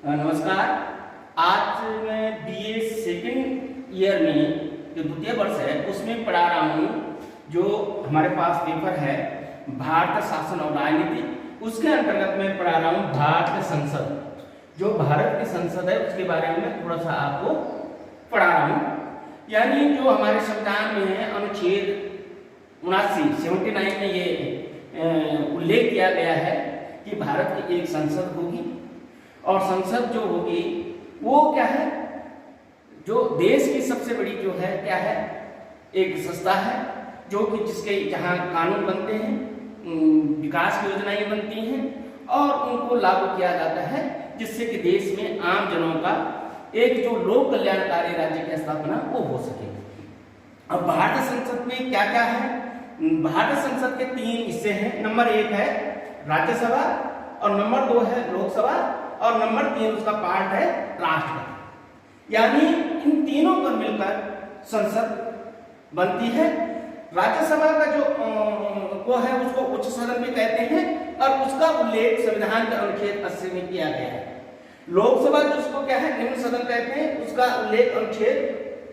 नमस्कार। आज मैं बीए सेकेंड ईयर में जो द्वितीय वर्ष है उसमें पढ़ा रहा हूँ। जो हमारे पास पेपर है भारत शासन और राजनीति, उसके अंतर्गत मैं पढ़ा रहा हूँ भारत संसद। जो भारत की संसद है उसके बारे में मैं थोड़ा सा आपको पढ़ा रहा हूँ। यानी जो हमारे संविधान में है अनुच्छेद 79 में ये उल्लेख किया गया है कि भारत की एक संसद होगी और संसद जो होगी वो क्या है, जो देश की सबसे बड़ी जो है क्या है, एक संस्था है जो कि जिसके जहाँ कानून बनते हैं, विकास की योजनाएं बनती हैं और उनको लागू किया जाता है, जिससे कि देश में आम जनों का एक जो लोक कल्याणकारी राज्य की स्थापना वो हो सके। अब भारत संसद में क्या क्या है? भारत संसद के 3 हिस्से हैं। नंबर 1 है राज्यसभा और नंबर 2 है लोकसभा और नंबर 3 उसका पार्ट है राष्ट्रपति। यानी इन तीनों पर मिलकर संसद बनती है। राज्यसभा का जो वो है उसको उच्च सदन भी कहते हैं और उसका उल्लेख संविधान के अनुच्छेद 80 में किया गया है। लोकसभा जिसको क्या है निम्न सदन कहते हैं, उसका उल्लेख अनुच्छेद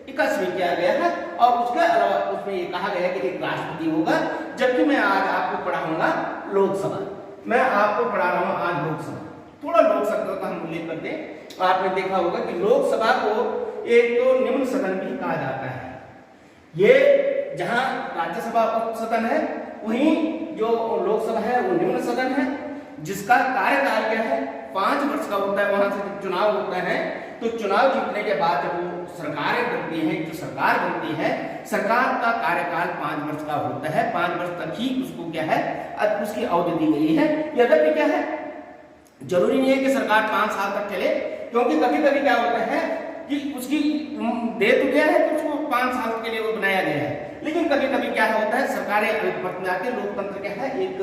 21 में किया गया है और उसके अलावा उसमें ये कहा गया है कि एक राष्ट्रपति होगा। जबकि मैं आज आपको पढ़ाऊंगा लोकसभा। मैं आपको पढ़ा रहा हूँ आज लोकसभा। थोड़ा लोकसभा का हम उल्लेख करते हैं। आपने देखा होगा कि लोकसभा को एक तो निम्न सदन भी कहा जाता है। ये जहां राज्यसभा उच्च सदन है वहीं जो लोकसभा है वो निम्न सदन है, जिसका कार्यकाल क्या है 5 वर्ष का होता है। वहां से जब चुनाव होता है तो चुनाव जीतने के बाद जब वो सरकारें बनती हैं, जो सरकार बनती है, सरकार का कार्यकाल 5 वर्ष का होता है। 5 वर्ष तक ही उसको क्या है उसकी अवधि दी गई है। यद्यपि क्या है जरूरी नहीं है कि सरकार 5 साल तक चले, क्योंकि कभी कभी क्या होता है कि उसकी दे तो गया है कि उसको 5 साल के लिए वो बनाया गया है, लेकिन कभी कभी क्या होता है सरकारें अल्पमत में आती है। लोकतंत्र क्या है एक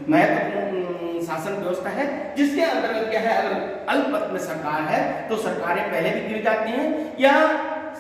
महत्वपूर्ण शासन व्यवस्था है जिसके अंतर्गत क्या है अगर अल्पमत में सरकार है तो सरकारें पहले भी गिर जाती हैं, या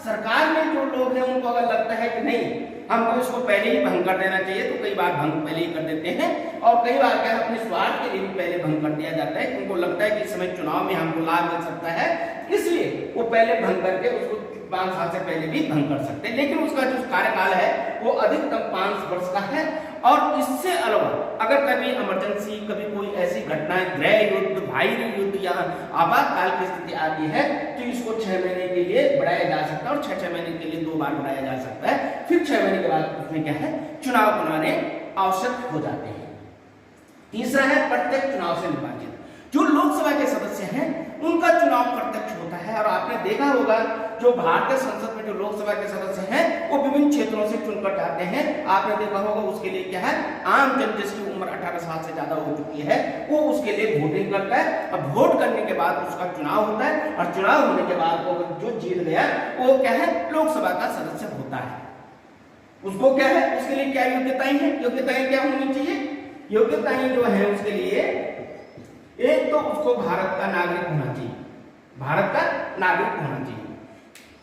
सरकार में जो लोग हैं उनको अगर लगता है कि नहीं हमको इसको पहले ही भंग कर देना चाहिए तो कई बार भंग पहले ही कर देते हैं। और कई बार क्या अपने स्वार्थ के लिए भी पहले भंग कर दिया जाता है। उनको लगता है कि इस समय चुनाव में हमको लाभ मिल सकता है, इसलिए वो पहले भंग करके उसको 5 साल से पहले भी भंग कर सकते हैं। लेकिन उसका जो कार्यकाल है वो अधिकतम 5 वर्ष का है। और इससे अलावा अगर कभी इमरजेंसी, कभी कोई ऐसी घटना, गृह युद्ध, बाह्य युद्ध या आपातकाल की स्थिति आती है तो इसको 6 महीने के लिए बढ़ाया जा सकता है और 6 महीने के लिए 2 बार बढ़ाया जा सकता है। फिर 6 महीने के बाद उसमें क्या है चुनाव बुलाने आवश्यक हो जाते हैं। तीसरा है प्रत्यक्ष चुनाव से निर्वाचित। जो लोकसभा के सदस्य हैं उनका चुनाव प्रत्यक्ष होता है। और आपने देखा होगा जो भारतीय संसद में जो लोकसभा के सदस्य हैं वो विभिन्न क्षेत्रों से चुनकर जाते हैं। आपने देखा होगा उसके लिए क्या है आम जन जिसकी उम्र 18 साल से ज्यादा हो चुकी है वो उसके लिए वोटिंग करता है। अब वोट करने के बाद उसका चुनाव होता है और चुनाव होने के बाद वो जो जीत गया वो क्या है लोकसभा का सदस्य होता है। उसको क्या है उसके लिए क्या योग्यताएं हैं, योग्यताएं क्या होनी चाहिए? योग्यताएं जो है उसके लिए एक तो उसको भारत का नागरिक होना चाहिए, भारत का नागरिक होना चाहिए।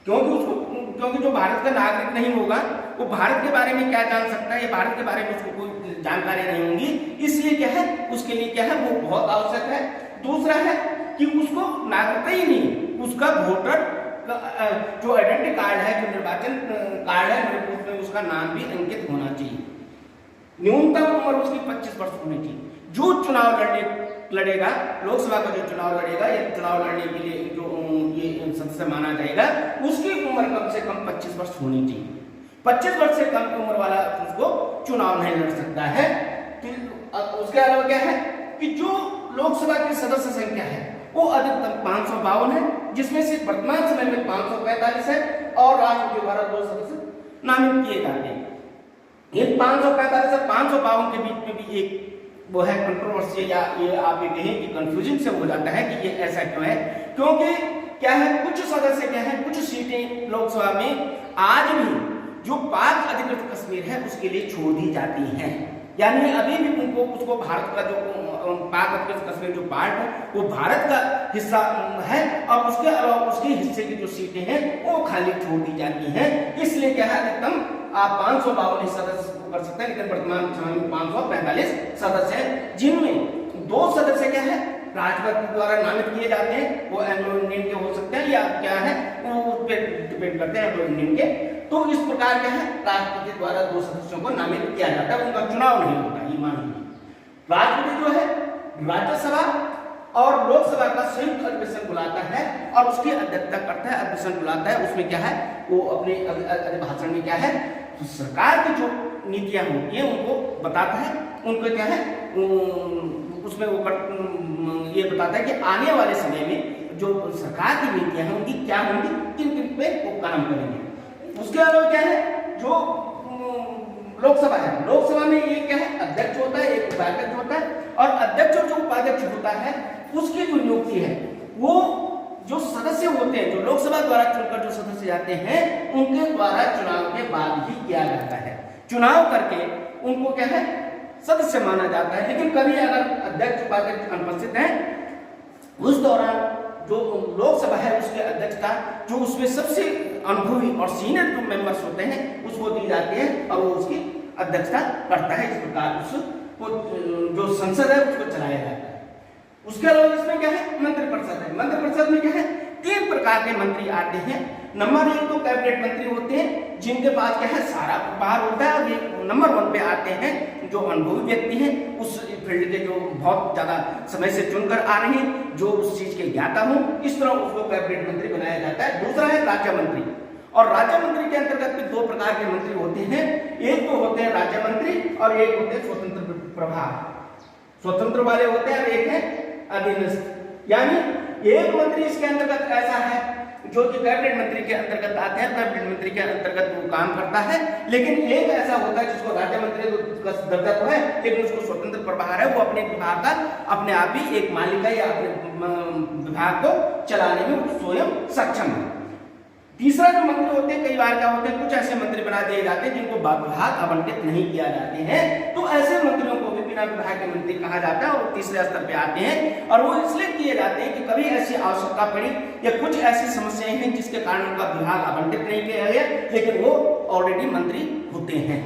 क्योंकि जो भारत का नागरिक नहीं होगा वो भारत के बारे में क्या जान सकता है, ये भारत के बारे में उसको कोई जानकारी नहीं होगी। इसलिए क्या है उसके लिए क्या है वो बहुत आवश्यक है। दूसरा है कि उसको नागरिकता ही नहीं, उसका वोटर जो आइडेंटिटी कार्ड है, जो निर्वाचन कार्ड है, उसमें उसका नाम भी अंकित होना चाहिए। न्यूनतम उम्र उसकी 25 वर्ष होनी चाहिए। जो चुनाव लड़ेगा लोकसभा का जो चुनाव लड़ेगा या चुनाव लड़ने के लिए जो ये सदस्य माना जाएगा उसकी उम्र कम से कम 25 वर्ष होनी चाहिए। 25 वर्ष से कम उम्र वाला उसको चुनाव नहीं लड़ सकता है। तो उसके अलावा क्या है कि जो लोकसभा की सदस्य संख्या है वो अधिकतम 552 है, जिसमें से वर्तमान समय में 545 है और राष्ट्रपति द्वारा 2 सदस्य नामित किए जाते हैं। ये 545 और 552 के बीच में भी एक वो है कंट्रोवर्सी, या ये आप ये कहें कि कंफ्यूजन से हो जाता है कि ये ऐसा क्यों है। क्योंकि क्या है कुछ सदस्य क्या है कुछ सीटें लोकसभा में आज भी जो पाक अधिकृत कश्मीर है उसके लिए छोड़ दी जाती हैं। यानी अभी भी उनको उसको भारत का जो पाक अधिकृत कश्मीर जो पार्ट है वो भारत का हिस्सा है और उसके अलावा उसके हिस्से की जो सीटें हैं वो खाली छोड़ दी जाती हैं। इसलिए क्या है अधिकतम आप 552 सदस्य कर सकते हैं, लेकिन वर्तमान समय में 545 सदस्य हैं, जिनमें 2 सदस्य क्या है राष्ट्रपति द्वारा नामित किए जाते हैं, वो एंग्लो इंडियन के हो सकते हैं या क्या है वो उस पर डिपेंड करते हैं एंग्लो इंडियन के। तो इस प्रकार क्या है राष्ट्रपति द्वारा 2 सदस्यों को नामित किया जाता है, उनका चुनाव नहीं होता, ये मान लीजिए। राष्ट्रपति जो है राज्यसभा और लोकसभा का संयुक्त अधिवेशन बुलाता है और उसकी अध्यक्षता करता है, अधिवेशन बुलाता है। उसमें क्या है वो अपने अभिभाषण में क्या है तो सरकार की जो नीतियां होती हैं उनको बताता है, उनको क्या है उसमें वो ये बताता है कि आने वाले समय में जो सरकार की नीतियां हैं उनकी क्या होंगी, किन किन पे वो काम करेंगे। उसके अलावा क्या है जो लोकसभा है, लोकसभा में ये क्या है अध्यक्ष होता है, एक उपाध्यक्ष होता है, और अध्यक्ष और जो उपाध्यक्ष होता है उसकी जो नियुक्ति है वो जो सदस्य होते हैं, जो लोकसभा द्वारा चुनकर जो सदस्य जाते हैं उनके द्वारा चुनाव के बाद ही किया जाता है। चुनाव करके उनको क्या है सदस्य माना जाता है। लेकिन कभी अगर अध्यक्ष उपाध्यक्ष अनुपस्थित हैं उस दौरान जो लोकसभा है उसके अध्यक्षता जो उसमें सबसे अनुभवी और सीनियर जो मेंबर्स होते हैं उसको दी जाती है और वो उसकी अध्यक्षता करता है। इस प्रकार उसको जो संसद है उसको चलाया जाता है। उसके अलावा इसमें क्या है मंत्रिपरिषद है। मंत्रिपरिषद में क्या है 3 प्रकार के मंत्री आते हैं। नंबर 1 तो कैबिनेट मंत्री होते हैं जिनके पास क्या है सारा बाहर होता है, और ये नंबर 1 पे आते हैं जो अनुभवी व्यक्ति हैं, उस फील्ड के जो बहुत ज्यादा समय से चुनकर आ रहे हैं, जो उस चीज के ज्ञाता हो, इस तरह उसको कैबिनेट मंत्री बनाया जाता है। दूसरा है राज्य मंत्री, और राज्य मंत्री के अंतर्गत भी 2 प्रकार के मंत्री होते हैं। एक तो होते हैं राज्य मंत्री और एक होते हैं स्वतंत्र प्रभार, स्वतंत्र वाले होते हैं, और एक है अधीनस्थ। यानी एक मंत्री इसके अंतर्गत ऐसा है जो कि कैबिनेट मंत्री के अंतर्गत आते हैं, कैबिनेट मंत्री के अंतर्गत वो काम करता है। लेकिन एक ऐसा होता है जिसको राज्य मंत्री का दर्जा तो है लेकिन उसको स्वतंत्र प्रभार है, वो अपने विभाग का अपने आप ही एक मालिक है या अपने विभाग को चलाने में स्वयं सक्षम है। तीसरा जो मंत्री होते हैं कई बार क्या होते हैं कुछ ऐसे मंत्री बना दिए जाते हैं जिनको विभाग आवंटित नहीं किया जाते हैं, तो ऐसे मंत्रियों को भी बिना विभाग के मंत्री कहा जाता है और तीसरे स्तर पे आते हैं। और वो इसलिए किए जाते हैं कि कभी ऐसी आवश्यकता पड़ी या कुछ ऐसी समस्याएं हैं जिसके कारण उनका विभाग आवंटित नहीं किया गया लेकिन वो ऑलरेडी मंत्री होते हैं।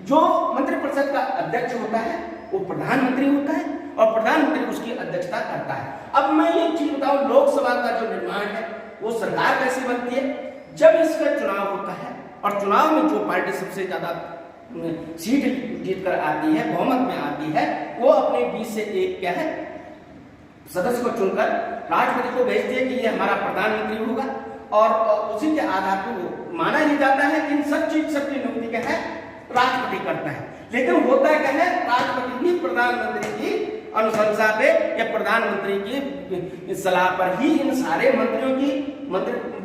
जो मंत्रिपरिषद का अध्यक्ष होता है वो प्रधानमंत्री होता है और प्रधानमंत्री उसकी अध्यक्षता करता है। अब मैं ये चीज बताऊं लोकसभा का जो निर्माण है वो सरकार कैसे बनती है, जब इसका चुनाव होता है और चुनाव में जो पार्टी सबसे ज्यादा सीट जीत कर आती है, बहुमत में आती है, वो अपने 20 से 1 क्या है सदस्य को चुनकर राष्ट्रपति को भेजती है कि ये हमारा प्रधानमंत्री होगा, और उसी के आधार पर वो माना ही जाता है कि इन सबकी नियुक्ति क्या है राष्ट्रपति करता है। लेकिन होता क्या है राष्ट्रपति भी प्रधानमंत्री की अनुशंसा पे या प्रधानमंत्री की सलाह पर ही इन सारे मंत्रियों की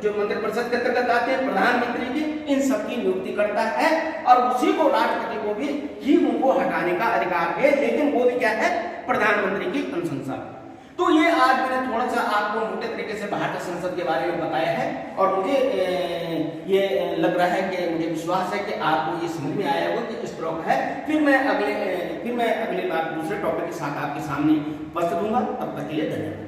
जो मंत्रिपरिषद के अंतर्गत आते हैं प्रधानमंत्री की इन सबकी नियुक्ति करता है, और उसी को राष्ट्रपति को भी ही उनको हटाने का अधिकार है, लेकिन वो भी क्या है प्रधानमंत्री की अनुशंसा। तो ये आज मैंने थोड़ा सा आपको मोटे तरीके से भारतीय संसद के बारे में बताया है, और मुझे ये लग रहा है कि मुझे विश्वास है कि आपको ये समझ में आया होगा कि किस तरह का है। फिर मैं अगले बार दूसरे टॉपिक के साथ आपके सामने उपस्थित दूंगा। तब तक के लिए धन्यवाद।